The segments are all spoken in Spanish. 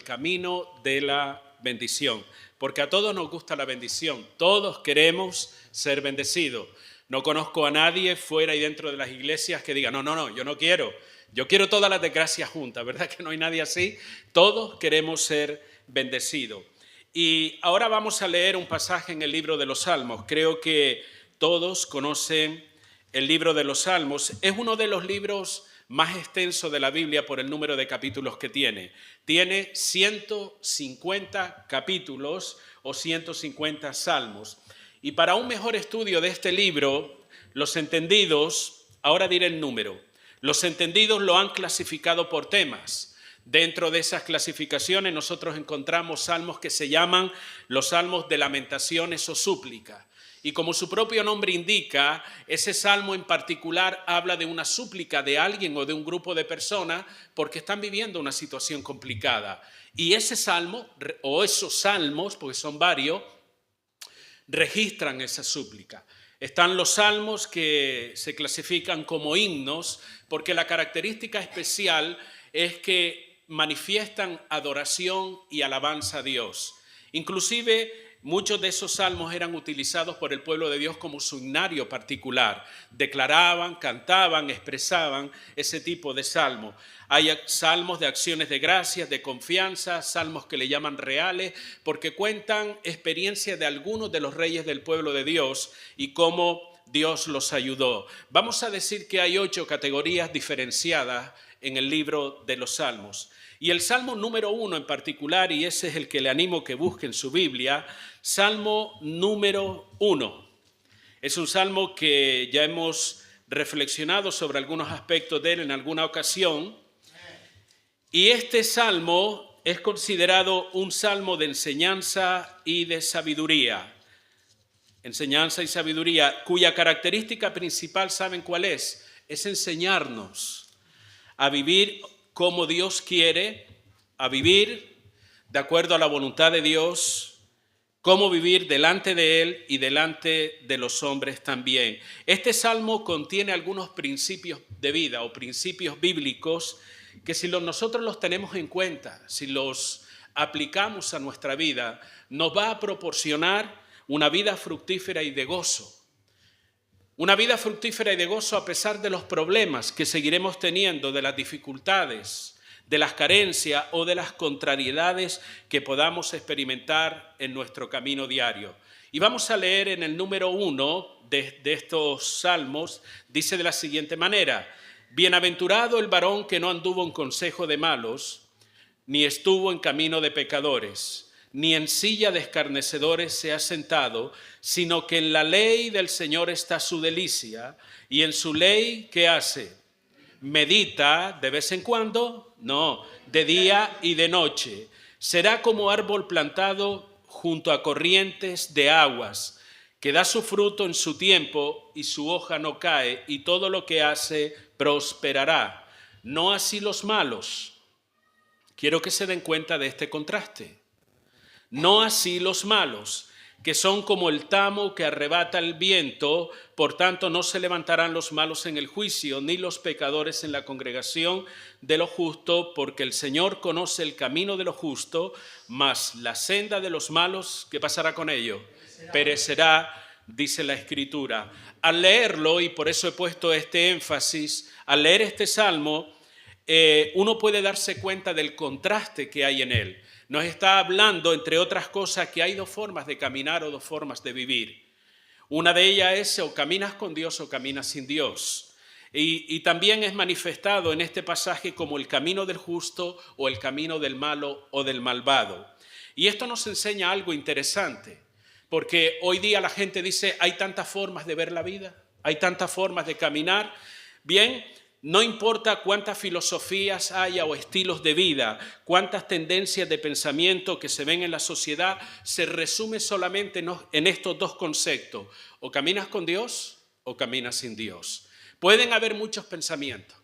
el camino de la bendición, porque a todos nos gusta la bendición, todos queremos ser bendecidos. No conozco a nadie fuera y dentro de las iglesias que diga, no, yo no quiero, yo quiero todas las desgracias juntas, ¿verdad que no hay nadie así? Todos queremos ser bendecidos. Y ahora vamos a leer un pasaje en el libro de los Salmos. Creo que todos conocen el libro de los Salmos. Es uno de los libros más extenso de la Biblia por el número de capítulos que tiene. Tiene 150 capítulos o 150 salmos. Y para un mejor estudio de este libro, los entendidos, ahora diré el número, los entendidos lo han clasificado por temas. Dentro de esas clasificaciones nosotros encontramos salmos que se llaman los salmos de lamentaciones o súplica. Y como su propio nombre indica, ese salmo en particular habla de una súplica de alguien o de un grupo de personas porque están viviendo una situación complicada. Y ese salmo, o esos salmos, porque son varios, registran esa súplica. Están los salmos que se clasifican como himnos porque la característica especial es que manifiestan adoración y alabanza a Dios. Inclusive muchos de esos salmos eran utilizados por el pueblo de Dios como su himnario particular. Declaraban, cantaban, expresaban ese tipo de salmos. Hay salmos de acciones de gracias, de confianza, salmos que le llaman reales, porque cuentan experiencias de algunos de los reyes del pueblo de Dios y cómo Dios los ayudó. Vamos a decir que hay 8 categorías diferenciadas en el libro de los Salmos. Y el Salmo número 1 en particular, y ese es el que le animo que busque en su Biblia, Salmo número 1. Es un salmo que ya hemos reflexionado sobre algunos aspectos de él en alguna ocasión. Y este salmo es considerado un salmo de enseñanza y de sabiduría. Enseñanza y sabiduría, cuya característica principal, ¿saben cuál es? Es enseñarnos a vivir como Dios quiere, a vivir de acuerdo a la voluntad de Dios, cómo vivir delante de Él y delante de los hombres también. Este salmo contiene algunos principios de vida o principios bíblicos que si nosotros los tenemos en cuenta, si los aplicamos a nuestra vida, nos va a proporcionar una vida fructífera y de gozo. Una vida fructífera y de gozo a pesar de los problemas que seguiremos teniendo, de las dificultades, de las carencias o de las contrariedades que podamos experimentar en nuestro camino diario. Y vamos a leer en el número 1 de estos salmos, dice de la siguiente manera: Bienaventurado el varón que no anduvo en consejo de malos, ni estuvo en camino de pecadores, ni en silla de escarnecedores se ha sentado, sino que en la ley del Señor está su delicia, y en su ley, ¿qué hace? Medita de vez en cuando, no, de día y de noche. Será como árbol plantado junto a corrientes de aguas, que da su fruto en su tiempo y su hoja no cae, y todo lo que hace prosperará. No así los malos. Quiero que se den cuenta de este contraste. No así los malos, que son como el tamo que arrebata el viento, por tanto no se levantarán los malos en el juicio, ni los pecadores en la congregación de los justos, porque el Señor conoce el camino de los justos, mas la senda de los malos, ¿qué pasará con ellos? Perecerá, dice la Escritura. Al leerlo, y por eso he puesto este énfasis, al leer este salmo, uno puede darse cuenta del contraste que hay en él. Nos está hablando, entre otras cosas, que hay 2 formas de caminar o 2 formas de vivir. Una de ellas es o caminas con Dios o caminas sin Dios. Y también es manifestado en este pasaje como el camino del justo o el camino del malo o del malvado. Y esto nos enseña algo interesante, porque hoy día la gente dice, hay tantas formas de ver la vida, hay tantas formas de caminar. Bien, no importa cuántas filosofías haya o estilos de vida, cuántas tendencias de pensamiento que se ven en la sociedad, se resume solamente en estos 2 conceptos. O caminas con Dios o caminas sin Dios. Pueden haber muchos pensamientos,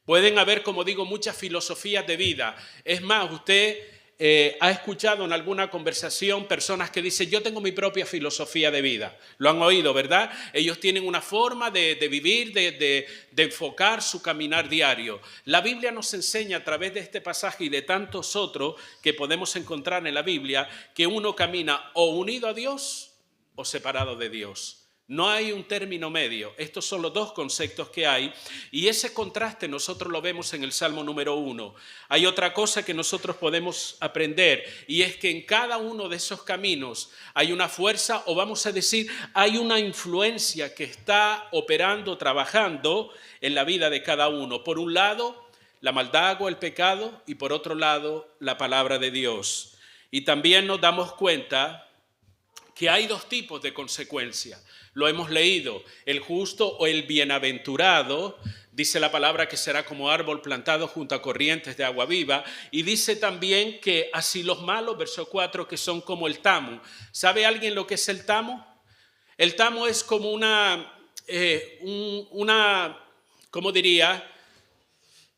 pueden haber, como digo, muchas filosofías de vida. Es más, usted ha escuchado en alguna conversación personas que dicen, yo tengo mi propia filosofía de vida. Lo han oído, ¿verdad? Ellos tienen una forma de vivir, de enfocar su caminar diario. La Biblia nos enseña a través de este pasaje y de tantos otros que podemos encontrar en la Biblia, que uno camina o unido a Dios o separado de Dios. No hay un término medio. Estos son los dos conceptos que hay. Y ese contraste nosotros lo vemos en el Salmo número 1. Hay otra cosa que nosotros podemos aprender, y es que en cada uno de esos caminos hay una fuerza, o vamos a decir, hay una influencia que está operando, trabajando en la vida de cada uno. Por un lado, la maldad o el pecado, y por otro lado, la palabra de Dios. Y también nos damos cuenta que hay dos tipos de consecuencia. Lo hemos leído, el justo o el bienaventurado, dice la palabra que será como árbol plantado junto a corrientes de agua viva, y dice también que así los malos, verso 4, que son como el tamo. ¿Sabe alguien lo que es el tamo? El tamo es como ¿cómo diría?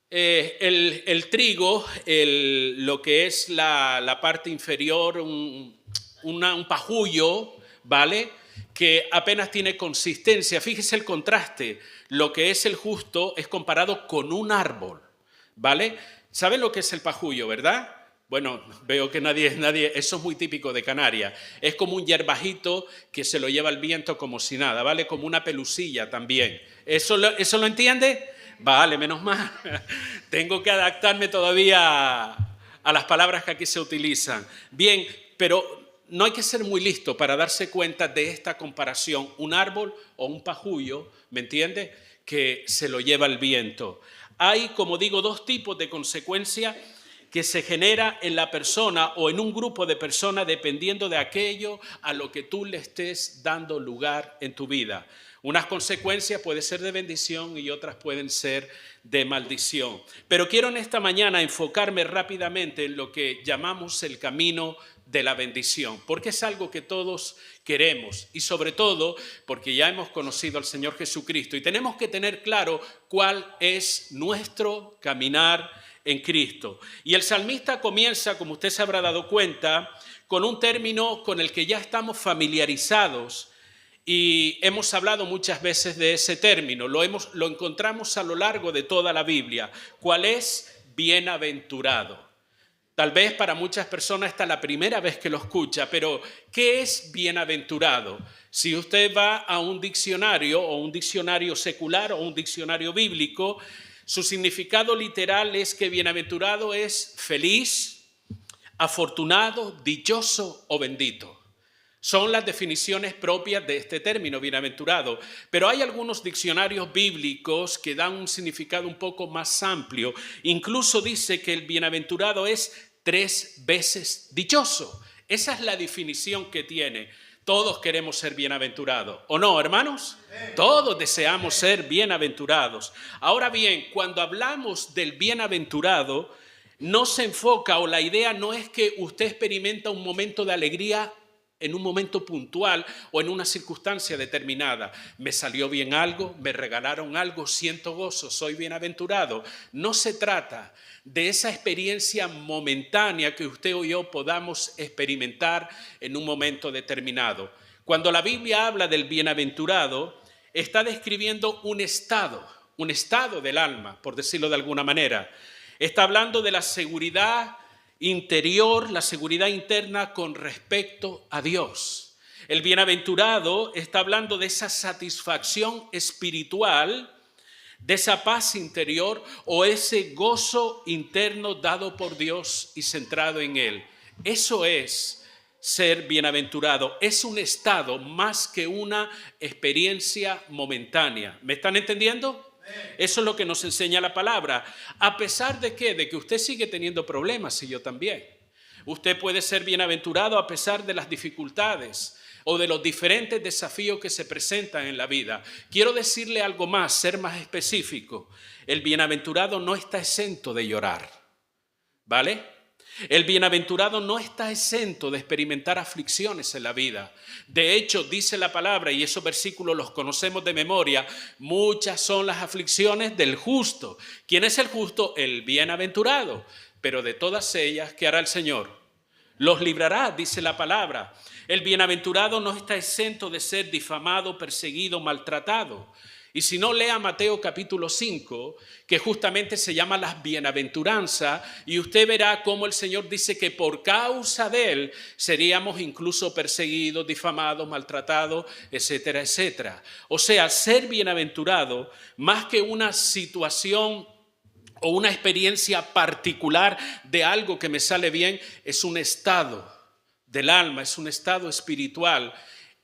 El trigo, lo que es la parte inferior, un pajullo, ¿vale?, que apenas tiene consistencia. Fíjese el contraste. Lo que es el justo es comparado con un árbol, ¿vale? ¿Saben lo que es el pajullo, verdad? Bueno, veo que nadie, eso es muy típico de Canarias. Es como un hierbajito que se lo lleva el viento como si nada, ¿vale? Como una pelusilla también. ¿Eso lo entiende? Vale, menos mal. Tengo que adaptarme todavía a las palabras que aquí se utilizan. Bien, pero no hay que ser muy listo para darse cuenta de esta comparación. Un árbol o un pajullo, ¿me entiende?, que se lo lleva el viento. Hay, como digo, dos tipos de consecuencia que se genera en la persona o en un grupo de personas dependiendo de aquello a lo que tú le estés dando lugar en tu vida. Unas consecuencias pueden ser de bendición y otras pueden ser de maldición. Pero quiero en esta mañana enfocarme rápidamente en lo que llamamos el camino de la bendición, porque es algo que todos queremos y sobre todo porque ya hemos conocido al Señor Jesucristo y tenemos que tener claro cuál es nuestro caminar en Cristo. Y el salmista comienza, como usted se habrá dado cuenta, con un término con el que ya estamos familiarizados y hemos hablado muchas veces de ese término. Lo encontramos a lo largo de toda la Biblia. ¿Cuál es? Bienaventurado. Tal vez para muchas personas esta es la primera vez que lo escucha, pero ¿qué es bienaventurado? Si usted va a un diccionario o un diccionario secular o un diccionario bíblico, su significado literal es que bienaventurado es feliz, afortunado, dichoso o bendito. Son las definiciones propias de este término, bienaventurado. Pero hay algunos diccionarios bíblicos que dan un significado un poco más amplio. Incluso dice que el bienaventurado es 3 veces dichoso. Esa es la definición que tiene. Todos queremos ser bienaventurados, ¿o no, hermanos? Todos deseamos ser bienaventurados. Ahora bien, cuando hablamos del bienaventurado, no se enfoca, o la idea no es que usted experimenta un momento de alegría en un momento puntual o en una circunstancia determinada. Me salió bien algo, me regalaron algo, siento gozo, soy bienaventurado. No se trata de esa experiencia momentánea que usted o yo podamos experimentar en un momento determinado. Cuando la Biblia habla del bienaventurado, está describiendo un estado del alma, por decirlo de alguna manera. Está hablando de la seguridad interior, la seguridad interna con respecto a Dios. El bienaventurado está hablando de esa satisfacción espiritual, de esa paz interior o ese gozo interno dado por Dios y centrado en Él. Eso es ser bienaventurado. Es un estado más que una experiencia momentánea. ¿Me están entendiendo? Eso es lo que nos enseña la palabra. ¿A pesar de qué? De que usted sigue teniendo problemas y yo también. Usted puede ser bienaventurado a pesar de las dificultades o de los diferentes desafíos que se presentan en la vida. Quiero decirle algo más, ser más específico. El bienaventurado no está exento de llorar, ¿vale? El bienaventurado no está exento de experimentar aflicciones en la vida. De hecho, dice la palabra, y esos versículos los conocemos de memoria, muchas son las aflicciones del justo. ¿Quién es el justo? El bienaventurado. pero de todas ellas, ¿qué hará el Señor? Los librará, dice la palabra. El bienaventurado no está exento de ser difamado, perseguido, maltratado. Y si no, lea Mateo capítulo 5, que justamente se llama las bienaventuranzas, y usted verá cómo el Señor dice que por causa de Él seríamos incluso perseguidos, difamados, maltratados, etcétera, etcétera. O sea, ser bienaventurado, más que una situación o una experiencia particular de algo que me sale bien, es un estado del alma, es un estado espiritual.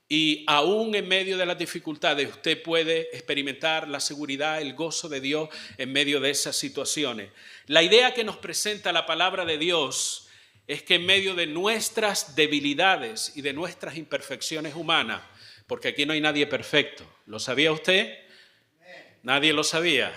Y aún en medio de las dificultades usted puede experimentar la seguridad, el gozo de Dios en medio de esas situaciones. La idea que nos presenta la palabra de Dios es que en medio de nuestras debilidades y de nuestras imperfecciones humanas, porque aquí no hay nadie perfecto, ¿lo sabía usted? Nadie lo sabía.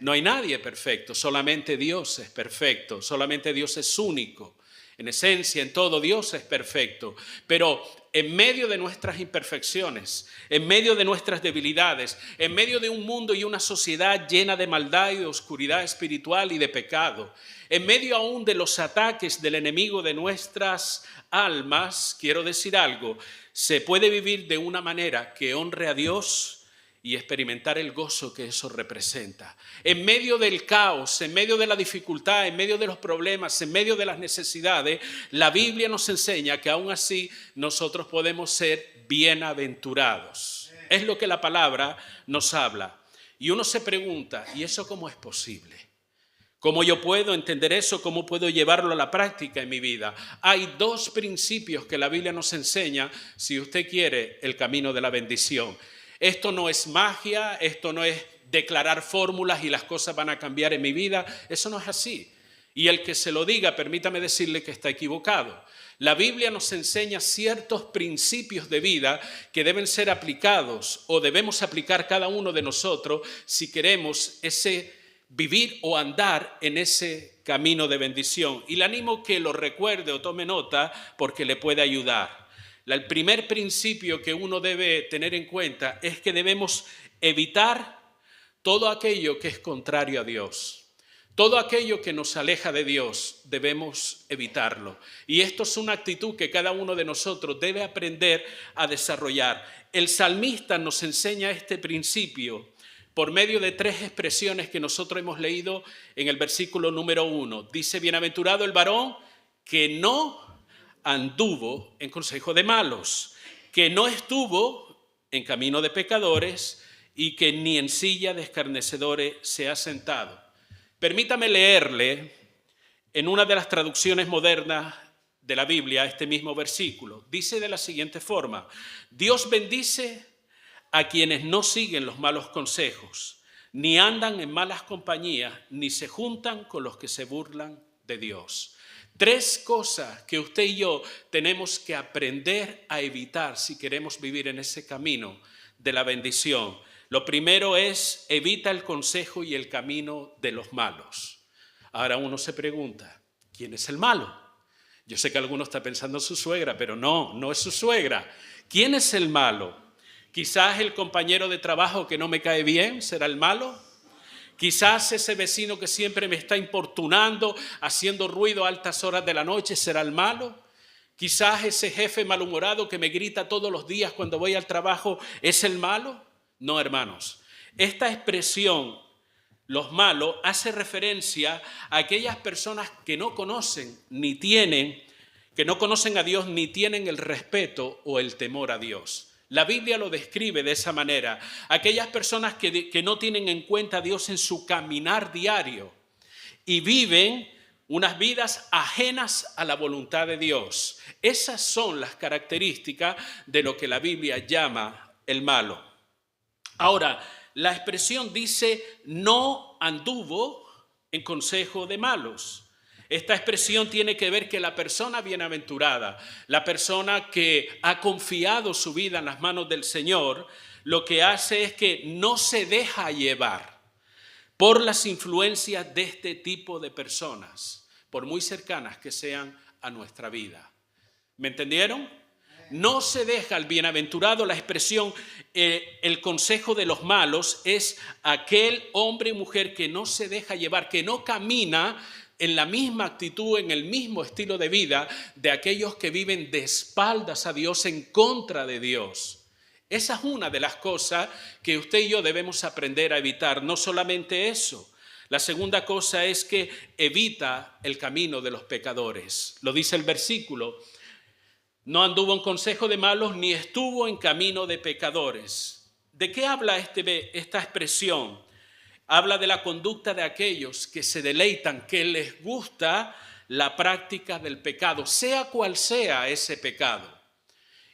No hay nadie perfecto, solamente Dios es perfecto, solamente Dios es único. En esencia, en todo, Dios es perfecto. Pero en medio de nuestras imperfecciones, en medio de nuestras debilidades, en medio de un mundo y una sociedad llena de maldad y de oscuridad espiritual y de pecado, en medio aún de los ataques del enemigo de nuestras almas, quiero decir algo, se puede vivir de una manera que honre a Dios y experimentar el gozo que eso representa. En medio del caos, en medio de la dificultad, en medio de los problemas, en medio de las necesidades, la Biblia nos enseña que aún así nosotros podemos ser bienaventurados. Es lo que la palabra nos habla. Y uno se pregunta, ¿y eso cómo es posible? ¿Cómo yo puedo entender eso? ¿Cómo puedo llevarlo a la práctica en mi vida? Hay dos principios que la Biblia nos enseña si usted quiere el camino de la bendición. Esto no es magia, esto no es declarar fórmulas y las cosas van a cambiar en mi vida. Eso no es así. Y el que se lo diga, permítame decirle que está equivocado. La Biblia nos enseña ciertos principios de vida que deben ser aplicados o debemos aplicar cada uno de nosotros si queremos vivir o andar en ese camino de bendición. Y le animo que lo recuerde o tome nota porque le puede ayudar. El primer principio que uno debe tener en cuenta es que debemos evitar todo aquello que es contrario a Dios. Todo aquello que nos aleja de Dios debemos evitarlo. Y esto es una actitud que cada uno de nosotros debe aprender a desarrollar. El salmista nos enseña este principio por medio de tres expresiones que nosotros hemos leído en el versículo número 1. Dice, bienaventurado el varón que no anduvo en consejo de malos, que no estuvo en camino de pecadores y que ni en silla de escarnecedores se ha sentado. Permítame leerle en una de las traducciones modernas de la Biblia este mismo versículo. Dice de la siguiente forma, Dios bendice a quienes no siguen los malos consejos, ni andan en malas compañías, ni se juntan con los que se burlan de Dios. Tres cosas que usted y yo tenemos que aprender a evitar si queremos vivir en ese camino de la bendición. Lo primero es, evita el consejo y el camino de los malos. Ahora uno se pregunta, ¿quién es el malo? Yo sé que alguno está pensando en su suegra, pero no es su suegra. ¿Quién es el malo? Quizás el compañero de trabajo que no me cae bien será el malo. Quizás ese vecino que siempre me está importunando, haciendo ruido a altas horas de la noche, será el malo. Quizás ese jefe malhumorado que me grita todos los días cuando voy al trabajo, ¿es el malo? No, hermanos. Esta expresión, los malos, hace referencia a aquellas personas que no conocen que no conocen a Dios ni tienen el respeto o el temor a Dios. La Biblia lo describe de esa manera. Aquellas personas que no tienen en cuenta a Dios en su caminar diario y viven unas vidas ajenas a la voluntad de Dios. Esas son las características de lo que la Biblia llama el malo. Ahora, la expresión dice, no anduvo en consejo de malos. Esta expresión tiene que ver que la persona bienaventurada, la persona que ha confiado su vida en las manos del Señor, lo que hace es que no se deja llevar por las influencias de este tipo de personas, por muy cercanas que sean a nuestra vida. ¿Me entendieron? No se deja el bienaventurado, la expresión, el consejo de los malos es aquel hombre y mujer que no se deja llevar, que no camina en la misma actitud, en el mismo estilo de vida de aquellos que viven de espaldas a Dios, en contra de Dios. Esa es una de las cosas que usted y yo debemos aprender a evitar. No solamente eso. La segunda cosa es que evita el camino de los pecadores. Lo dice el versículo. No anduvo en consejo de malos, ni estuvo en camino de pecadores. ¿De qué habla esta expresión? Habla de la conducta de aquellos que se deleitan, que les gusta la práctica del pecado, sea cual sea ese pecado.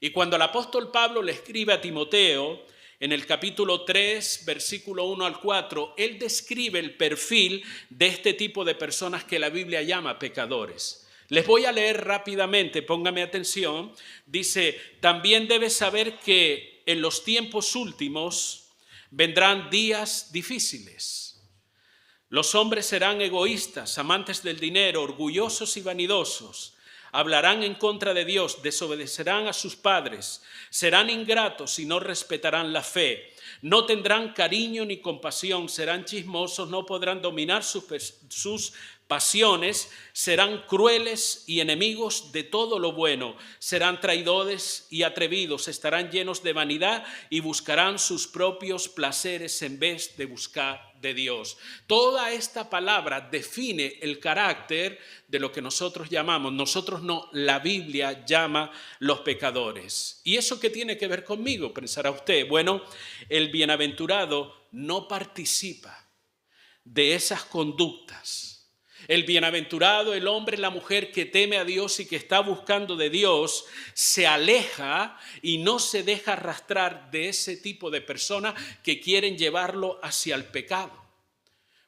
Y cuando el apóstol Pablo le escribe a Timoteo, en el capítulo 3, versículo 1 al 4, él describe el perfil de este tipo de personas que la Biblia llama pecadores. Les voy a leer rápidamente, póngame atención. Dice, también debes saber que en los tiempos últimos vendrán días difíciles. Los hombres serán egoístas, amantes del dinero, orgullosos y vanidosos. Hablarán en contra de Dios, desobedecerán a sus padres, serán ingratos y no respetarán la fe. No tendrán cariño ni compasión, serán chismosos, no podrán dominar sus pasiones, serán crueles y enemigos de todo lo bueno, serán traidores y atrevidos, estarán llenos de vanidad y buscarán sus propios placeres en vez de buscar de Dios. Toda esta palabra define el carácter de lo que nosotros llamamos, nosotros no, la Biblia llama los pecadores. ¿Y eso qué tiene que ver conmigo? Pensará usted. Bueno, el bienaventurado no participa de esas conductas. El bienaventurado, el hombre, la mujer que teme a Dios y que está buscando de Dios, se aleja y no se deja arrastrar de ese tipo de personas que quieren llevarlo hacia el pecado.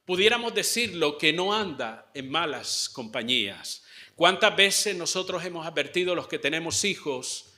Pudiéramos decirlo que no anda en malas compañías. ¿Cuántas veces nosotros hemos advertido, los que tenemos hijos,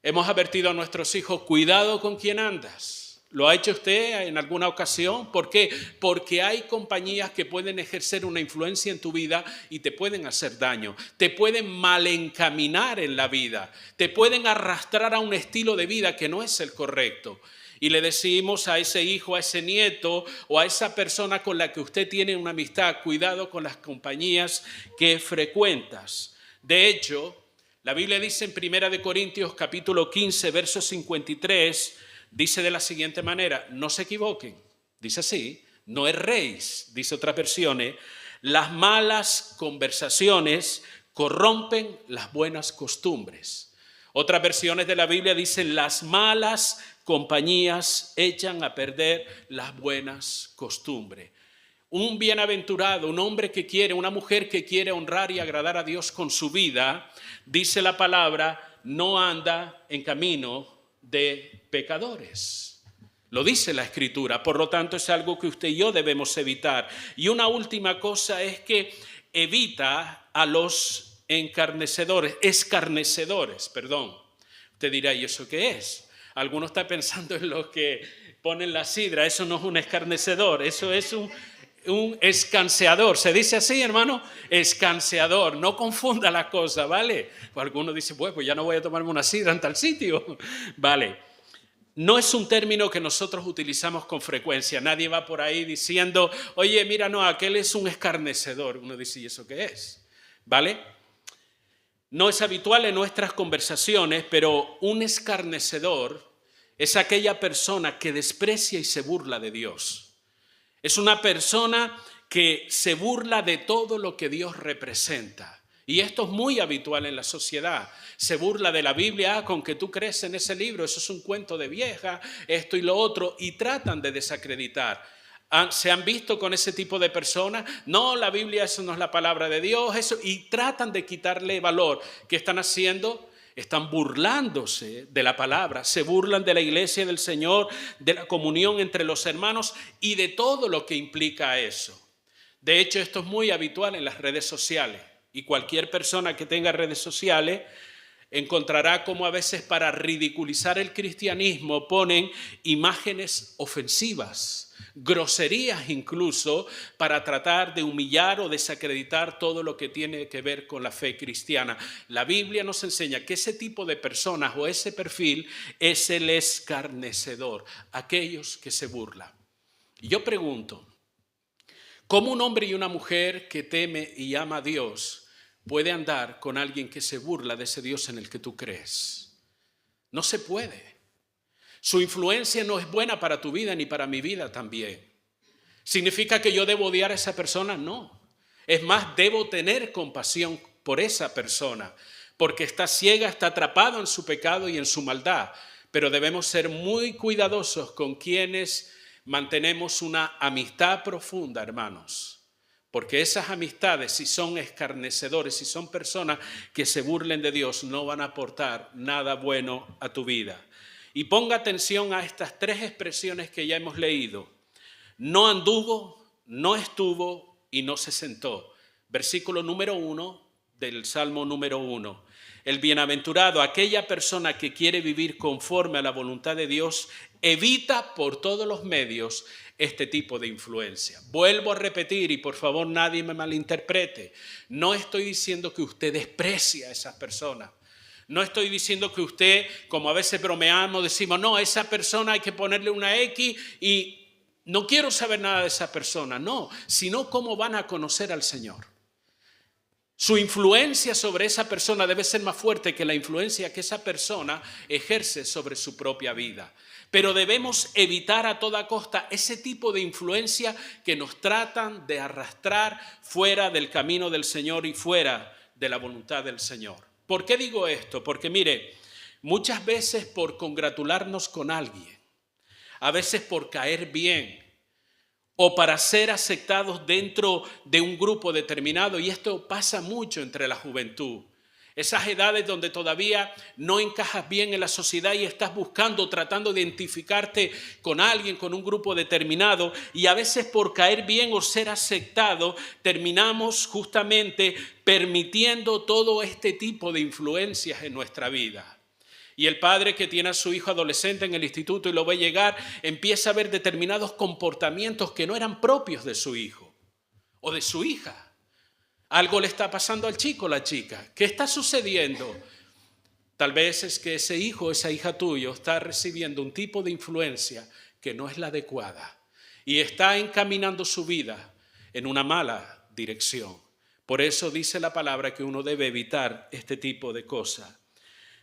hemos advertido a nuestros hijos, cuidado con quién andas? ¿Lo ha hecho usted en alguna ocasión? ¿Por qué? Porque hay compañías que pueden ejercer una influencia en tu vida y te pueden hacer daño, te pueden malencaminar en la vida, te pueden arrastrar a un estilo de vida que no es el correcto. Y le decimos a ese hijo, a ese nieto o a esa persona con la que usted tiene una amistad, cuidado con las compañías que frecuentas. De hecho, la Biblia dice en 1 Corintios capítulo 15, verso 53, dice de la siguiente manera, no se equivoquen, dice así, no erréis, dice otras versiones, las malas conversaciones corrompen las buenas costumbres. Otras versiones de la Biblia dicen, las malas compañías echan a perder las buenas costumbres. Un bienaventurado, un hombre que quiere, una mujer que quiere honrar y agradar a Dios con su vida, dice la palabra, no anda en camino de pecadores. Lo dice la Escritura, por lo tanto es algo que usted y yo debemos evitar. Y una última cosa es que evita a los escarnecedores, perdón. Usted dirá, ¿y eso qué es? Alguno está pensando en los que ponen la sidra, eso no es un escarnecedor, eso es un escanseador. ¿Se dice así, hermano? Escanseador. No confunda la cosa, ¿vale? Pues algunos dicen, pues ya no voy a tomarme una sidra en tal sitio. Vale. No es un término que nosotros utilizamos con frecuencia. Nadie va por ahí diciendo, oye, mira, no, aquel es un escarnecedor. Uno dice, ¿y eso qué es? ¿Vale? No es habitual en nuestras conversaciones, pero un escarnecedor es aquella persona que desprecia y se burla de Dios. Es una persona que se burla de todo lo que Dios representa. Y esto es muy habitual en la sociedad. Se burla de la Biblia, con que tú crees en ese libro, eso es un cuento de vieja, esto y lo otro, y tratan de desacreditar. ¿Se han visto con ese tipo de personas? No, la Biblia, eso no es la palabra de Dios, eso, y tratan de quitarle valor. ¿Qué están haciendo? Están burlándose de la palabra, se burlan de la iglesia del Señor, de la comunión entre los hermanos y de todo lo que implica eso. De hecho, esto es muy habitual en las redes sociales y cualquier persona que tenga redes sociales encontrará cómo a veces para ridiculizar el cristianismo ponen imágenes ofensivas, groserías incluso, para tratar de humillar o desacreditar todo lo que tiene que ver con la fe cristiana. La Biblia nos enseña que ese tipo de personas o ese perfil es el escarnecedor, aquellos que se burlan. Y yo pregunto, ¿Cómo un hombre y una mujer que teme y ama a Dios puede andar con alguien que se burla de ese Dios en el que tú crees? No se puede. Su influencia no es buena para tu vida ni para mi vida también. ¿Significa que yo debo odiar a esa persona? No. Es más, debo tener compasión por esa persona, porque está ciega, está atrapado en su pecado y en su maldad. Pero debemos ser muy cuidadosos con quienes mantenemos una amistad profunda, hermanos. Porque esas amistades, si son escarnecedores, si son personas que se burlen de Dios, no van a aportar nada bueno a tu vida. Y ponga atención a estas tres expresiones que ya hemos leído. No anduvo, no estuvo y no se sentó. Versículo número 1 del Salmo número 1. El bienaventurado, aquella persona que quiere vivir conforme a la voluntad de Dios, evita por todos los medios este tipo de influencia. Vuelvo a repetir y por favor nadie me malinterprete. No estoy diciendo que usted desprecie a esas personas. No estoy diciendo que usted, como a veces bromeamos, decimos, no, a esa persona hay que ponerle una X y no quiero saber nada de esa persona. No, sino cómo van a conocer al Señor. Su influencia sobre esa persona debe ser más fuerte que la influencia que esa persona ejerce sobre su propia vida. Pero debemos evitar a toda costa ese tipo de influencia que nos tratan de arrastrar fuera del camino del Señor y fuera de la voluntad del Señor. ¿Por qué digo esto? Porque mire, muchas veces por congratularnos con alguien, a veces por caer bien, o para ser aceptados dentro de un grupo determinado, y esto pasa mucho entre la juventud. Esas edades donde todavía no encajas bien en la sociedad y estás buscando, tratando de identificarte con alguien, con un grupo determinado, y a veces por caer bien o ser aceptado, terminamos justamente permitiendo todo este tipo de influencias en nuestra vida. Y el padre que tiene a su hijo adolescente en el instituto y lo ve llegar, empieza a ver determinados comportamientos que no eran propios de su hijo o de su hija. Algo le está pasando al chico o la chica. ¿Qué está sucediendo? Tal vez es que ese hijo o esa hija tuyo está recibiendo un tipo de influencia que no es la adecuada y está encaminando su vida en una mala dirección. Por eso dice la palabra que uno debe evitar este tipo de cosas.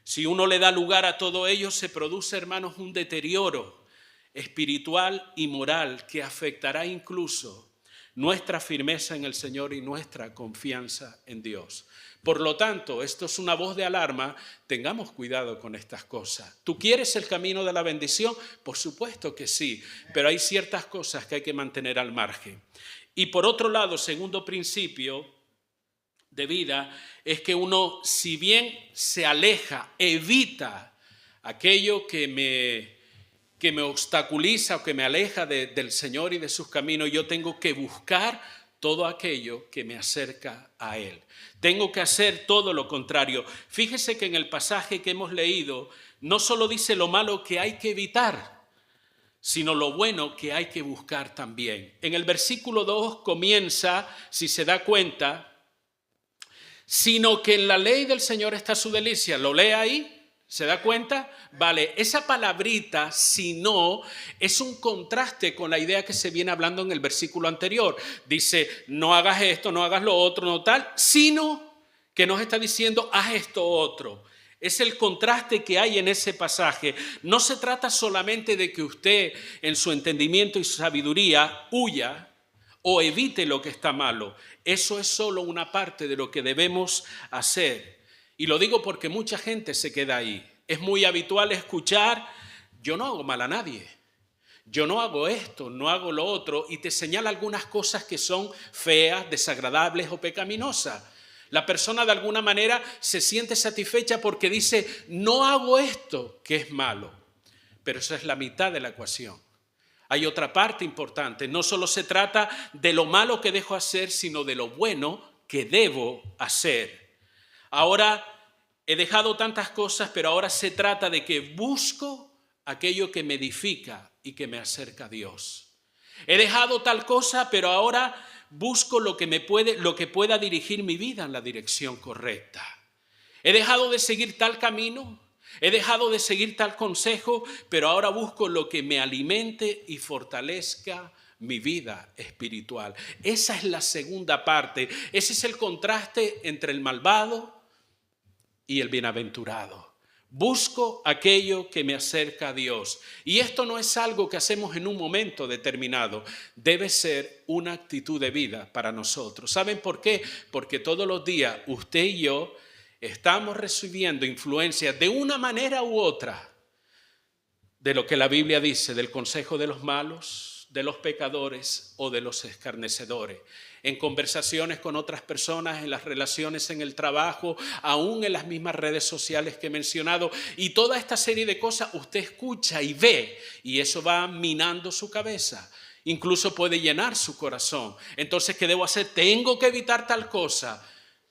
Si uno le da lugar a todo ello, se produce, hermanos, un deterioro espiritual y moral que afectará incluso nuestra firmeza en el Señor y nuestra confianza en Dios. Por lo tanto, esto es una voz de alarma, tengamos cuidado con estas cosas. ¿Tú quieres el camino de la bendición? Por supuesto que sí, pero hay ciertas cosas que hay que mantener al margen. Y por otro lado, segundo principio de vida es que uno, si bien se aleja, evita aquello que me obstaculiza o que me aleja del Señor y de sus caminos, yo tengo que buscar todo aquello que me acerca a Él. Tengo que hacer todo lo contrario. Fíjese que en el pasaje que hemos leído no solo dice lo malo que hay que evitar, sino lo bueno que hay que buscar también. En el versículo 2 comienza, si se da cuenta, sino que en la ley del Señor está su delicia. ¿Lo lee ahí? ¿Se da cuenta? Vale, esa palabrita, sino, es un contraste con la idea que se viene hablando en el versículo anterior. Dice, no hagas esto, no hagas lo otro, no tal, sino que nos está diciendo, haz esto otro. Es el contraste que hay en ese pasaje. No se trata solamente de que usted, en su entendimiento y su sabiduría, huya o evite lo que está malo. Eso es solo una parte de lo que debemos hacer. Y lo digo porque mucha gente se queda ahí. Es muy habitual escuchar, yo no hago mal a nadie, yo no hago esto, no hago lo otro, y te señala algunas cosas que son feas, desagradables o pecaminosas. La persona de alguna manera se siente satisfecha porque dice, no hago esto que es malo. Pero eso es la mitad de la ecuación. Hay otra parte importante, no solo se trata de lo malo que dejo hacer, sino de lo bueno que debo hacer. Ahora he dejado tantas cosas, pero ahora se trata de que busco aquello que me edifica y que me acerca a Dios. He dejado tal cosa, pero ahora busco lo que pueda dirigir mi vida en la dirección correcta. He dejado de seguir tal camino. He dejado de seguir tal consejo, pero ahora busco lo que me alimente y fortalezca mi vida espiritual. Esa es la segunda parte. Ese es el contraste entre el malvado y el bienaventurado. Busco aquello que me acerca a Dios. Y esto no es algo que hacemos en un momento determinado. Debe ser una actitud de vida para nosotros. ¿Saben por qué? Porque todos los días usted y yo estamos recibiendo influencias de una manera u otra de lo que la Biblia dice, del consejo de los malos, de los pecadores o de los escarnecedores. En conversaciones con otras personas, en las relaciones en el trabajo, aún en las mismas redes sociales que he mencionado. Y toda esta serie de cosas usted escucha y ve, y eso va minando su cabeza. Incluso puede llenar su corazón. Entonces, ¿qué debo hacer? Tengo que evitar tal cosa.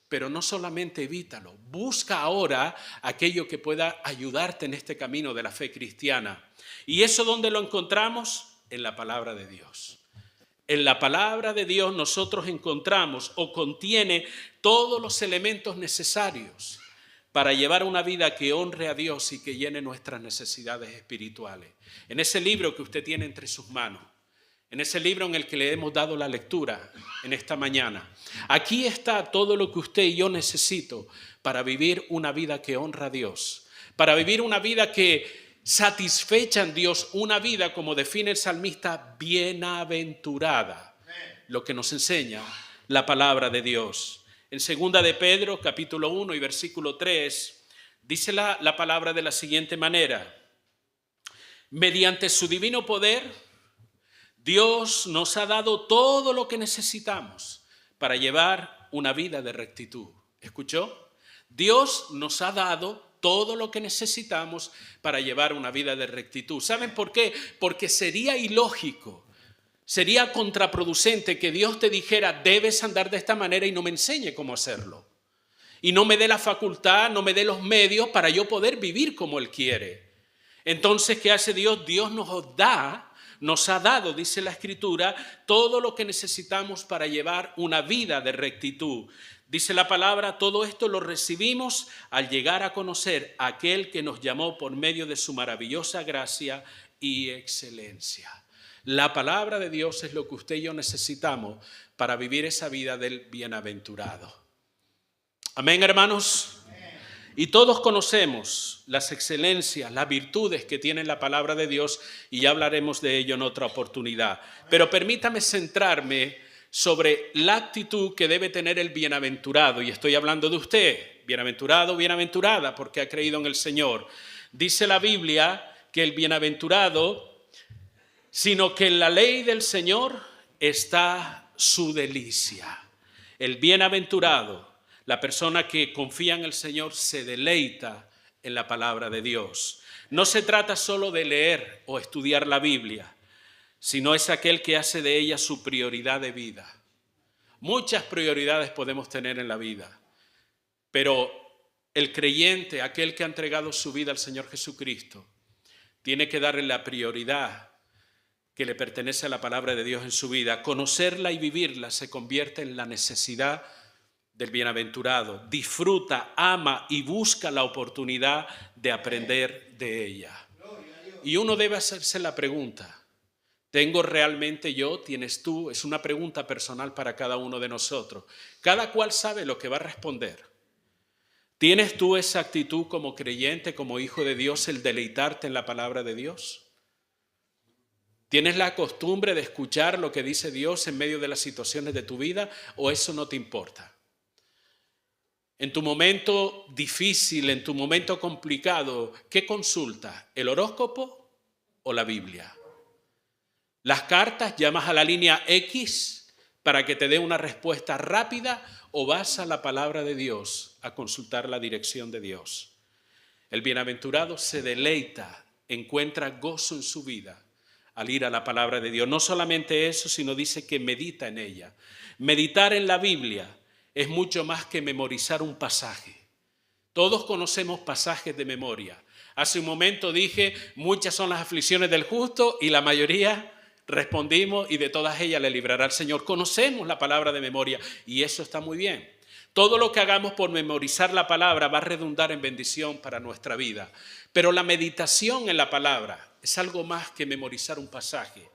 Pero no solamente evítalo, busca ahora aquello que pueda ayudarte en este camino de la fe cristiana. ¿Y eso dónde lo encontramos? En la palabra de Dios. En la palabra de Dios nosotros encontramos o contiene todos los elementos necesarios para llevar una vida que honre a Dios y que llene nuestras necesidades espirituales. En ese libro que usted tiene entre sus manos, en ese libro en el que le hemos dado la lectura en esta mañana, aquí está todo lo que usted y yo necesito para vivir una vida que honra a Dios, para vivir una vida que satisfecha en Dios, una vida, como define el salmista, bienaventurada, lo que nos enseña la palabra de Dios. En 2 de Pedro, capítulo 1 y versículo 3, dice la palabra de la siguiente manera: mediante su divino poder, Dios nos ha dado todo lo que necesitamos para llevar una vida de rectitud. ¿Escuchó? Dios nos ha dado todo lo que necesitamos para llevar una vida de rectitud. ¿Saben por qué? Porque sería ilógico, sería contraproducente que Dios te dijera, debes andar de esta manera y no me enseñe cómo hacerlo. Y no me dé la facultad, no me dé los medios para yo poder vivir como Él quiere. Entonces, ¿qué hace Dios? Dios nos ha dado, dice la Escritura, todo lo que necesitamos para llevar una vida de rectitud. Dice la palabra, todo esto lo recibimos al llegar a conocer a aquel que nos llamó por medio de su maravillosa gracia y excelencia. La palabra de Dios es lo que usted y yo necesitamos para vivir esa vida del bienaventurado. Amén, hermanos. Y todos conocemos las excelencias, las virtudes que tiene la palabra de Dios, y ya hablaremos de ello en otra oportunidad. Pero permítame centrarme sobre la actitud que debe tener el bienaventurado, y estoy hablando de usted, bienaventurado, bienaventurada, porque ha creído en el Señor. Dice la Biblia que el bienaventurado, sino que en la ley del Señor está su delicia. El bienaventurado, la persona que confía en el Señor, se deleita en la palabra de Dios. No se trata solo de leer o estudiar la Biblia, sino es aquel que hace de ella su prioridad de vida. Muchas prioridades podemos tener en la vida, pero el creyente, aquel que ha entregado su vida al Señor Jesucristo, tiene que darle la prioridad que le pertenece a la palabra de Dios en su vida. Conocerla y vivirla se convierte en la necesidad del bienaventurado. Disfruta, ama y busca la oportunidad de aprender de ella. Y uno debe hacerse la pregunta, ¿tengo realmente yo? ¿Tienes tú? Es una pregunta personal para cada uno de nosotros. Cada cual sabe lo que va a responder. ¿Tienes tú esa actitud como creyente, como hijo de Dios, el deleitarte en la palabra de Dios? ¿Tienes la costumbre de escuchar lo que dice Dios en medio de las situaciones de tu vida, o eso no te importa? En tu momento difícil, en tu momento complicado, ¿qué consultas? ¿El horóscopo o la Biblia? Las cartas, llamas a la línea X para que te dé una respuesta rápida, o vas a la palabra de Dios a consultar la dirección de Dios. El bienaventurado se deleita, encuentra gozo en su vida al ir a la palabra de Dios. No solamente eso, sino dice que medita en ella. Meditar en la Biblia es mucho más que memorizar un pasaje. Todos conocemos pasajes de memoria. Hace un momento dije, muchas son las aflicciones del justo, y la mayoría respondimos, y de todas ellas le librará el Señor. Conocemos la palabra de memoria, y eso está muy bien. Todo lo que hagamos por memorizar la palabra va a redundar en bendición para nuestra vida. Pero la meditación en la palabra es algo más que memorizar un pasaje.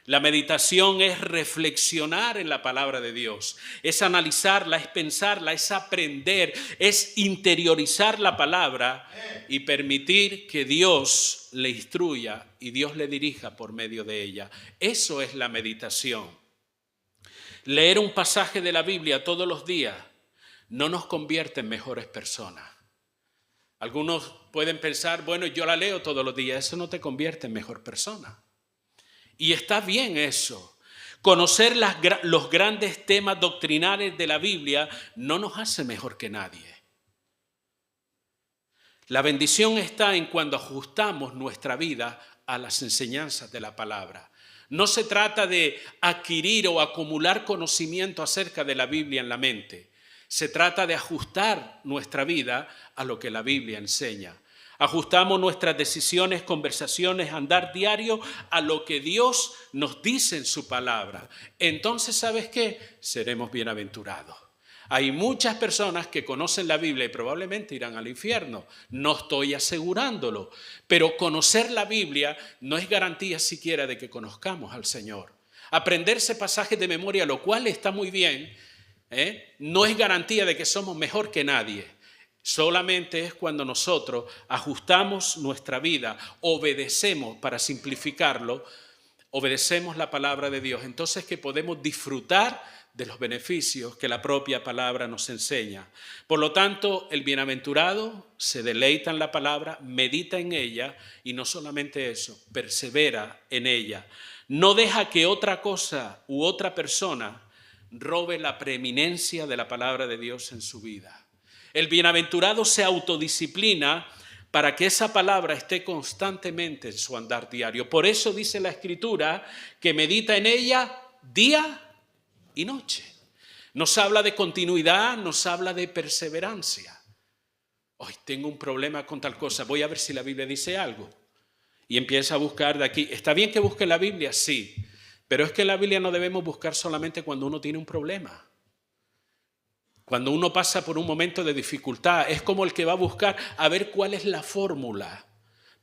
La meditación es reflexionar en la palabra de Dios, es analizarla, es pensarla, es aprender, es interiorizar la palabra y permitir que Dios le instruya y Dios le dirija por medio de ella. Eso es la meditación. Leer un pasaje de la Biblia todos los días no nos convierte en mejores personas. Algunos pueden pensar, bueno, yo la leo todos los días, eso no te convierte en mejor persona. Y está bien eso. Conocer los grandes temas doctrinales de la Biblia no nos hace mejor que nadie. La bendición está en cuando ajustamos nuestra vida a las enseñanzas de la palabra. No se trata de adquirir o acumular conocimiento acerca de la Biblia en la mente. Se trata de ajustar nuestra vida a lo que la Biblia enseña. Ajustamos nuestras decisiones, conversaciones, andar diario a lo que Dios nos dice en su palabra. Entonces, ¿sabes qué? Seremos bienaventurados. Hay muchas personas que conocen la Biblia y probablemente irán al infierno. No estoy asegurándolo, pero conocer la Biblia no es garantía siquiera de que conozcamos al Señor. Aprenderse pasajes de memoria, lo cual está muy bien, no es garantía de que somos mejor que nadie. Solamente es cuando nosotros ajustamos nuestra vida, obedecemos, para simplificarlo, obedecemos la palabra de Dios. Entonces que podemos disfrutar de los beneficios que la propia palabra nos enseña. Por lo tanto, el bienaventurado se deleita en la palabra, medita en ella y no solamente eso, persevera en ella. No deja que otra cosa u otra persona robe la preeminencia de la palabra de Dios en su vida. El bienaventurado se autodisciplina para que esa palabra esté constantemente en su andar diario. Por eso dice la Escritura que medita en ella día y noche. Nos habla de continuidad, nos habla de perseverancia. Hoy tengo un problema con tal cosa, voy a ver si la Biblia dice algo. Y empieza a buscar de aquí. ¿Está bien que busque la Biblia? Sí. Pero es que la Biblia no debemos buscar solamente cuando uno tiene un problema. Cuando uno pasa por un momento de dificultad, es como el que va a buscar a ver cuál es la fórmula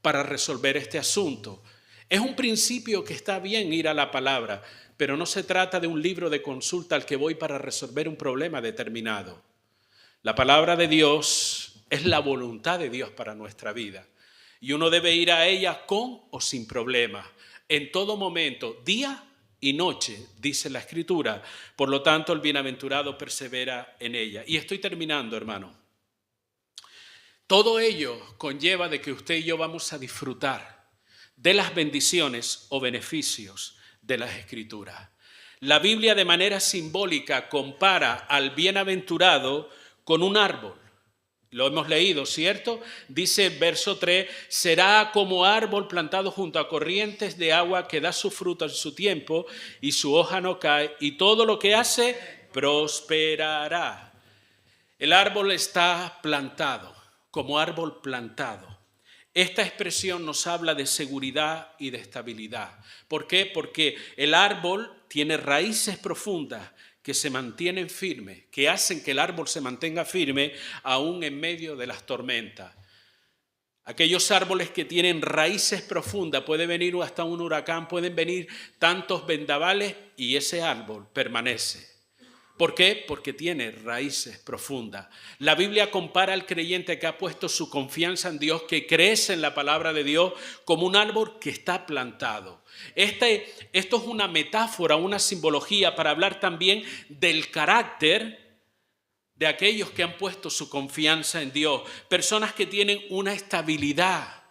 para resolver este asunto. Es un principio que está bien ir a la palabra, pero no se trata de un libro de consulta al que voy para resolver un problema determinado. La palabra de Dios es la voluntad de Dios para nuestra vida y uno debe ir a ella con o sin problema, en todo momento, día y noche, dice la Escritura. Por lo tanto, el bienaventurado persevera en ella. Y estoy terminando, hermano. Todo ello conlleva de que usted y yo vamos a disfrutar de las bendiciones o beneficios de las Escrituras. La Biblia de manera simbólica compara al bienaventurado con un árbol. Lo hemos leído, ¿cierto? Dice el verso 3, será como árbol plantado junto a corrientes de agua que da su fruto en su tiempo y su hoja no cae y todo lo que hace prosperará. El árbol está plantado, como árbol plantado. Esta expresión nos habla de seguridad y de estabilidad. ¿Por qué? Porque el árbol tiene raíces profundas que se mantienen firmes, que hacen que el árbol se mantenga firme aún en medio de las tormentas. Aquellos árboles que tienen raíces profundas, puede venir hasta un huracán, pueden venir tantos vendavales y ese árbol permanece. ¿Por qué? Porque tiene raíces profundas. La Biblia compara al creyente que ha puesto su confianza en Dios, que crece en la palabra de Dios, como un árbol que está plantado. Esto es una metáfora, una simbología para hablar también del carácter de aquellos que han puesto su confianza en Dios. Personas que tienen una estabilidad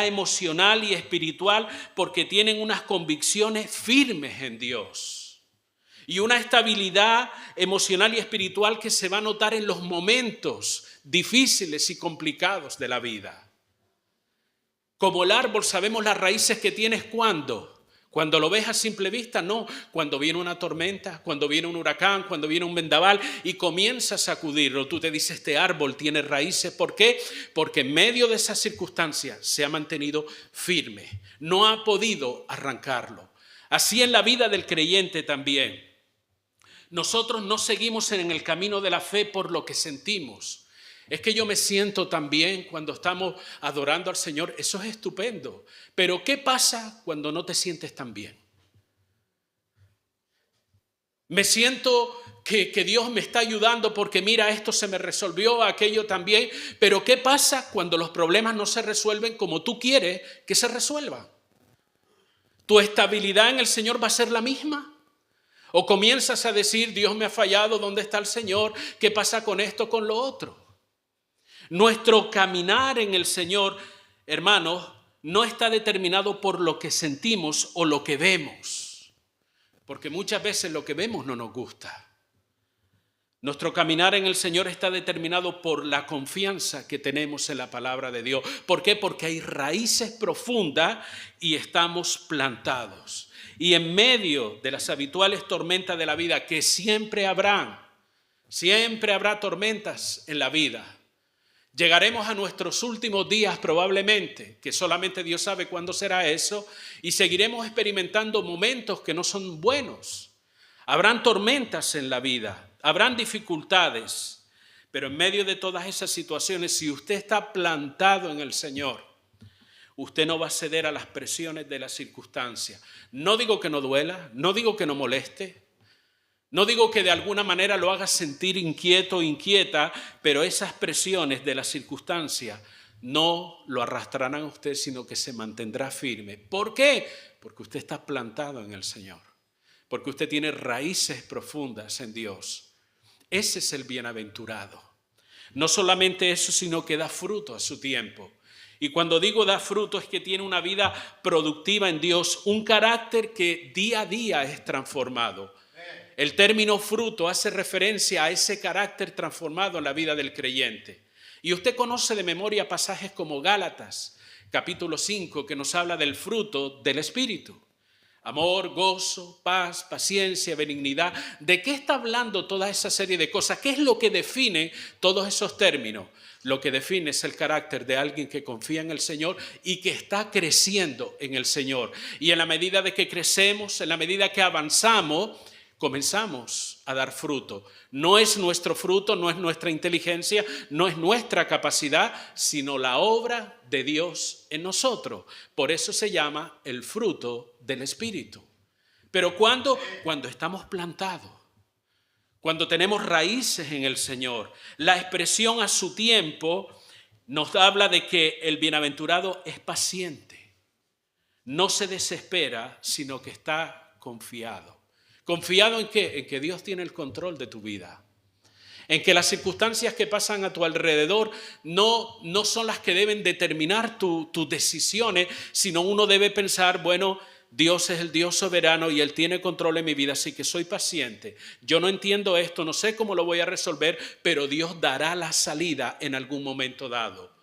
emocional y espiritual porque tienen unas convicciones firmes en Dios. Y una estabilidad emocional y espiritual que se va a notar en los momentos difíciles y complicados de la vida. Como el árbol, sabemos las raíces que tienes cuando lo ves a simple vista, no. Cuando viene una tormenta, cuando viene un huracán, cuando viene un vendaval y comienza a sacudirlo, tú te dices, este árbol tiene raíces. ¿Por qué? Porque en medio de esas circunstancias se ha mantenido firme. No ha podido arrancarlo. Así en la vida del creyente también. Nosotros no seguimos en el camino de la fe por lo que sentimos. Es que yo me siento tan bien cuando estamos adorando al Señor. Eso es estupendo. Pero ¿qué pasa cuando no te sientes tan bien? Me siento que Dios me está ayudando porque mira, esto se me resolvió, aquello también. Pero ¿qué pasa cuando los problemas no se resuelven como tú quieres que se resuelvan? ¿Tu estabilidad en el Señor va a ser la misma? ¿O comienzas a decir, Dios me ha fallado, ¿dónde está el Señor? ¿Qué pasa con esto, con lo otro? Nuestro caminar en el Señor, hermanos, no está determinado por lo que sentimos o lo que vemos, porque muchas veces lo que vemos no nos gusta. Nuestro caminar en el Señor está determinado por la confianza que tenemos en la palabra de Dios. ¿Por qué? Porque hay raíces profundas y estamos plantados. Y en medio de las habituales tormentas de la vida, que siempre habrá tormentas en la vida. Llegaremos a nuestros últimos días probablemente, que solamente Dios sabe cuándo será eso, y seguiremos experimentando momentos que no son buenos. Habrán tormentas en la vida, habrán dificultades, pero en medio de todas esas situaciones, si usted está plantado en el Señor, usted no va a ceder a las presiones de las circunstancias. No digo que no duela, no digo que no moleste, no digo que de alguna manera lo haga sentir inquieto o inquieta, pero esas presiones de las circunstancias no lo arrastrarán a usted, sino que se mantendrá firme. ¿Por qué? Porque usted está plantado en el Señor, porque usted tiene raíces profundas en Dios. Ese es el bienaventurado. No solamente eso, sino que da fruto a su tiempo. Y cuando digo da fruto es que tiene una vida productiva en Dios, un carácter que día a día es transformado. El término fruto hace referencia a ese carácter transformado en la vida del creyente. Y usted conoce de memoria pasajes como Gálatas, capítulo 5, que nos habla del fruto del Espíritu. Amor, gozo, paz, paciencia, benignidad. ¿De qué está hablando toda esa serie de cosas? ¿Qué es lo que define todos esos términos? Lo que define es el carácter de alguien que confía en el Señor y que está creciendo en el Señor. Y en la medida de que crecemos, en la medida que avanzamos, comenzamos a dar fruto. No es nuestro fruto, no es nuestra inteligencia, no es nuestra capacidad, sino la obra de Dios en nosotros. Por eso se llama el fruto del Espíritu. Pero cuando estamos plantados, cuando tenemos raíces en el Señor, la expresión a su tiempo nos habla de que el bienaventurado es paciente. No se desespera, sino que está confiado. ¿Confiado en qué? En que Dios tiene el control de tu vida. En que las circunstancias que pasan a tu alrededor no son las que deben determinar tus decisiones, sino uno debe pensar, bueno, Dios es el Dios soberano y Él tiene control en mi vida, así que soy paciente. Yo no entiendo esto, no sé cómo lo voy a resolver, pero Dios dará la salida en algún momento dado.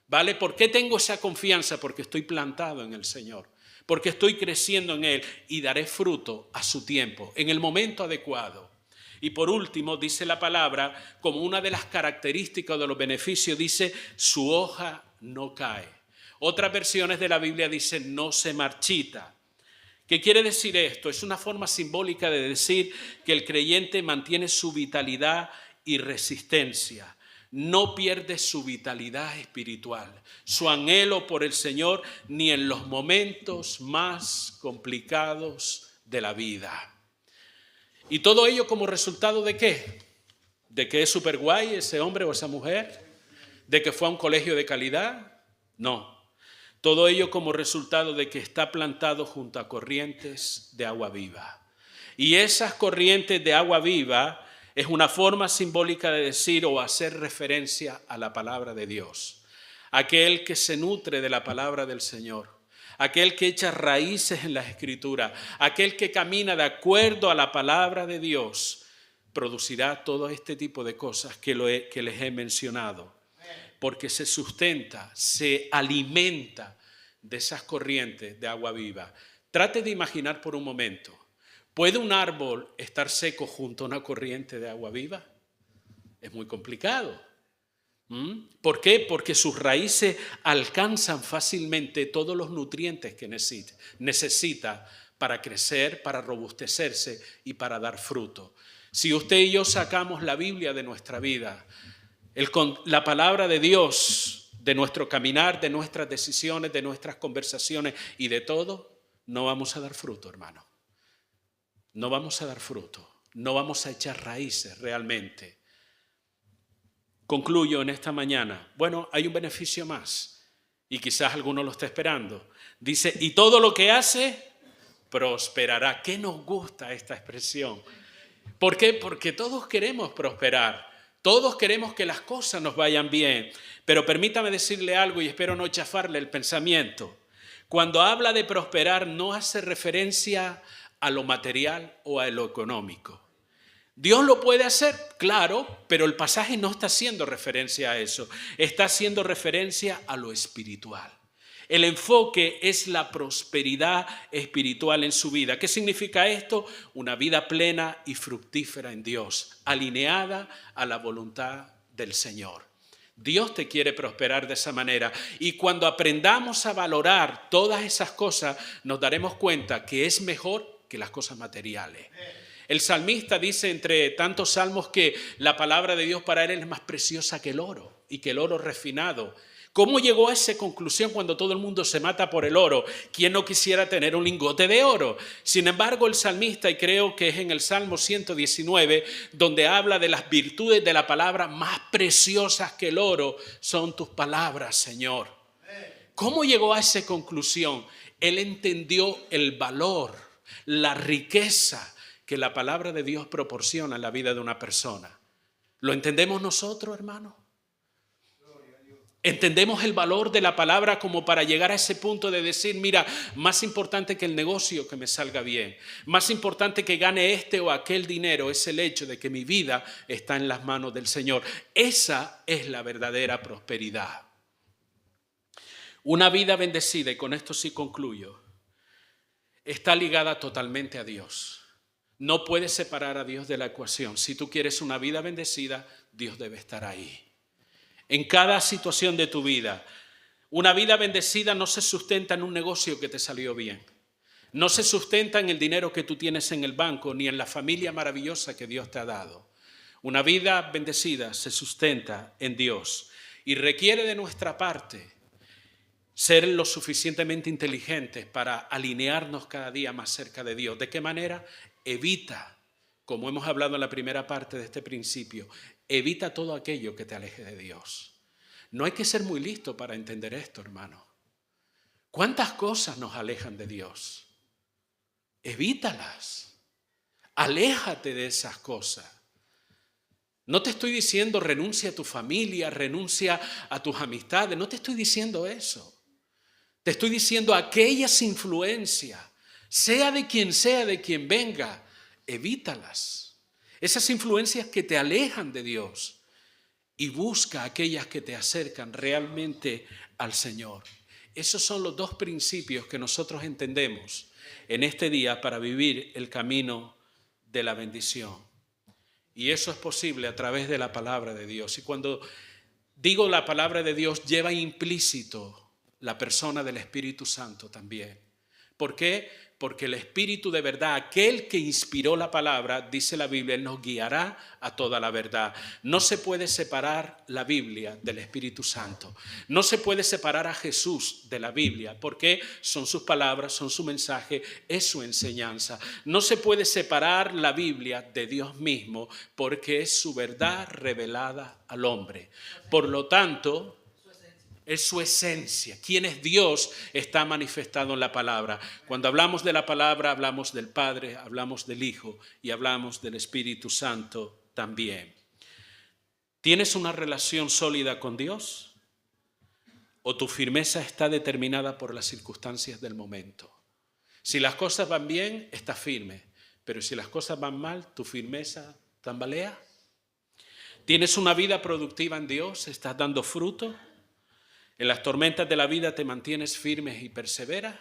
¿Vale? ¿Por qué tengo esa confianza? Porque estoy plantado en el Señor. Porque estoy creciendo en Él y daré fruto a su tiempo, en el momento adecuado. Y por último, dice la palabra, como una de las características de los beneficios, dice, su hoja no cae. Otras versiones de la Biblia dicen, no se marchita. ¿Qué quiere decir esto? Es una forma simbólica de decir que el creyente mantiene su vitalidad y resistencia. No pierde su vitalidad espiritual, su anhelo por el Señor, ni en los momentos más complicados de la vida. ¿Y todo ello como resultado de qué? ¿De que es súper guay ese hombre o esa mujer? ¿De que fue a un colegio de calidad? No. Todo ello como resultado de que está plantado junto a corrientes de agua viva. Y esas corrientes de agua viva es una forma simbólica de decir o hacer referencia a la palabra de Dios. Aquel que se nutre de la palabra del Señor, aquel que echa raíces en las Escrituras, aquel que camina de acuerdo a la palabra de Dios, producirá todo este tipo de cosas que les he mencionado, porque se sustenta, se alimenta de esas corrientes de agua viva. Trate de imaginar por un momento. ¿Puede un árbol estar seco junto a una corriente de agua viva? Es muy complicado. ¿Por qué? Porque sus raíces alcanzan fácilmente todos los nutrientes que necesita para crecer, para robustecerse y para dar fruto. Si usted y yo sacamos la Biblia de nuestra vida, La palabra de Dios, de nuestro caminar, de nuestras decisiones, de nuestras conversaciones y de todo, no vamos a dar fruto, hermano. No vamos a dar fruto. No vamos a echar raíces realmente. Concluyo en esta mañana. Bueno, hay un beneficio más y quizás alguno lo esté esperando. Dice, y todo lo que hace prosperará. ¿Qué nos gusta esta expresión? ¿Por qué? Porque todos queremos prosperar. Todos queremos que las cosas nos vayan bien. Pero permítame decirle algo y espero no chafarle el pensamiento. Cuando habla de prosperar no hace referencia a lo material o a lo económico. ¿Dios lo puede hacer? Claro, pero el pasaje no está haciendo referencia a eso. Está haciendo referencia a lo espiritual. El enfoque es la prosperidad espiritual en su vida. ¿Qué significa esto? Una vida plena y fructífera en Dios, alineada a la voluntad del Señor. Dios te quiere prosperar de esa manera. Y cuando aprendamos a valorar todas esas cosas, nos daremos cuenta que es mejor que las cosas materiales. El salmista dice entre tantos salmos que la palabra de Dios para él es más preciosa que el oro y que el oro refinado. ¿Cómo llegó a esa conclusión cuando todo el mundo se mata por el oro? ¿Quién no quisiera tener un lingote de oro? Sin embargo, el salmista, y creo que es en el Salmo 119, donde habla de las virtudes de la palabra más preciosas que el oro, son tus palabras, Señor. ¿Cómo llegó a esa conclusión? Él entendió el valor, la riqueza que la palabra de Dios proporciona en la vida de una persona. ¿Lo entendemos nosotros, hermano? ¿Entendemos el valor de la palabra como para llegar a ese punto de decir, mira, más importante que el negocio que me salga bien, más importante que gane este o aquel dinero es el hecho de que mi vida está en las manos del Señor? Esa es la verdadera prosperidad. Una vida bendecida, y con esto sí concluyo, está ligada totalmente a Dios. No puedes separar a Dios de la ecuación. Si tú quieres una vida bendecida, Dios debe estar ahí. En cada situación de tu vida, una vida bendecida no se sustenta en un negocio que te salió bien. No se sustenta en el dinero que tú tienes en el banco, ni en la familia maravillosa que Dios te ha dado. Una vida bendecida se sustenta en Dios y requiere de nuestra parte ser lo suficientemente inteligentes para alinearnos cada día más cerca de Dios. ¿De qué manera? Evita, como hemos hablado en la primera parte de este principio, evita todo aquello que te aleje de Dios. No hay que ser muy listo para entender esto, hermano. ¿Cuántas cosas nos alejan de Dios? Evítalas. Aléjate de esas cosas. No te estoy diciendo renuncia a tu familia, renuncia a tus amistades. No te estoy diciendo eso. Te estoy diciendo aquellas influencias, sea de quien venga, evítalas. Esas influencias que te alejan de Dios y busca aquellas que te acercan realmente al Señor. Esos son los dos principios que nosotros entendemos en este día para vivir el camino de la bendición. Y eso es posible a través de la palabra de Dios. Y cuando digo la palabra de Dios, lleva implícito la persona del Espíritu Santo también. ¿Por qué? Porque el Espíritu de verdad, aquel que inspiró la palabra, dice la Biblia, Él nos guiará a toda la verdad. No se puede separar la Biblia del Espíritu Santo. No se puede separar a Jesús de la Biblia, porque son sus palabras, son su mensaje, es su enseñanza. No se puede separar la Biblia de Dios mismo, porque es su verdad revelada al hombre. Por lo tanto, es su esencia. Quién es Dios está manifestado en la palabra. Cuando hablamos de la palabra, hablamos del Padre, hablamos del Hijo y hablamos del Espíritu Santo también. ¿Tienes una relación sólida con Dios? ¿O tu firmeza está determinada por las circunstancias del momento? Si las cosas van bien, estás firme. Pero si las cosas van mal, ¿tu firmeza tambalea? ¿Tienes una vida productiva en Dios? ¿Estás dando fruto? ¿En las tormentas de la vida te mantienes firmes y perseveras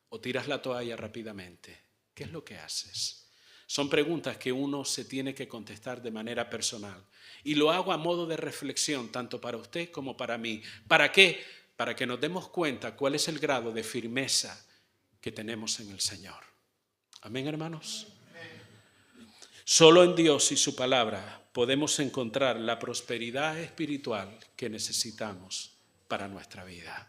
o tiras la toalla rápidamente? ¿Qué es lo que haces? Son preguntas que uno se tiene que contestar de manera personal. Y lo hago a modo de reflexión, tanto para usted como para mí. ¿Para qué? Para que nos demos cuenta cuál es el grado de firmeza que tenemos en el Señor. Amén, hermanos. Solo en Dios y su palabra podemos encontrar la prosperidad espiritual que necesitamos para nuestra vida.